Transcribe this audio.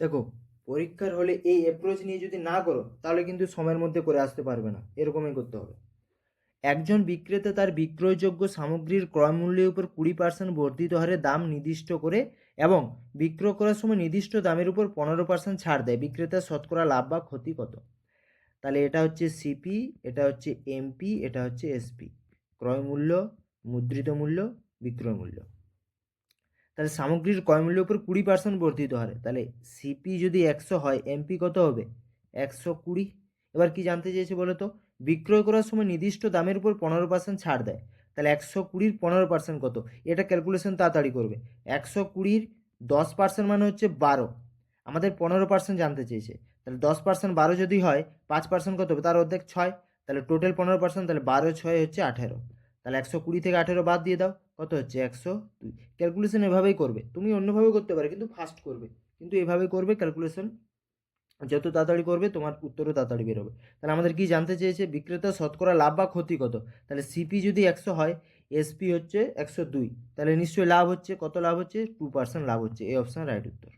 দেখো, পরীক্ষার হলে এই অ্যাপ্রোচ নিয়ে যদি না করো তাহলে কিন্তু সময়ের মধ্যে করে আসতে পারবে না, এরকমই করতে হবে। একজন বিক্রেতা তার বিক্রয়যোগ্য সামগ্রীর ক্রয় মূল্যের উপর 20% বর্ধিত হারে দাম নির্দিষ্ট করে এবং বিক্রয় করার সময় নির্দিষ্ট দামের উপর 15% ছাড় দেয়। বিক্রেতার শতকরা লাভ বা ক্ষতি কত? তাহলে এটা হচ্ছে সিপি, এটা হচ্ছে এমপি, এটা হচ্ছে এসপি। ক্রয় মূল্য, মুদ্রিত মূল্য, বিক্রয় মূল্য। তাহলে সামগ্রীর ক্রয় মূল্যের উপর 20% বর্ধিত হারে, তাহলে সিপি যদি 100 হয়, এমপি কত হবে? 120। এবার কি জানতে চেয়েছে বলো তো? বিক্রয় করার সময় নির্দিষ্ট দামের উপর 15% ছাড় দেয়, তাহলে 120-র 15% কত? এটা ক্যালকুলেশন তাড়াতাড়ি করবে। 120-র 10% মানে হচ্ছে 12, আমাদের 15% জানতে চেয়েছে, তাহলে 10% 12 যদি হয়, 5% কত হবে? তার অর্ধেক 6, তাহলে টোটাল 15%, তাহলে 12 6 হচ্ছে 18। তাহলে 120 থেকে 18 বাদ দিয়ে দাও, কত হচ্ছে? 102। ক্যালকুলেশন এভাবেই করবে, তুমি অন্যভাবে করতে পারো কিন্তু ফাস্ট করবে, কিন্তু এভাবে করবে ক্যালকুলেশন। যত তাড়াতাড়ি করবে তোমার উত্তরও তাড়াতাড়ি বেরোবে। তাহলে আমাদের কি জানতে চেয়েছে? বিক্রেতা শতকরা লাভ বা ক্ষতি কত? তাহলে সিপি যদি 100 হয়, এসপি হচ্ছে 102, তাহলে নিশ্চয়ই লাভ হচ্ছে, কত লাভ হচ্ছে? 2% লাভ হচ্ছে। এই অপশান রাইট উত্তর।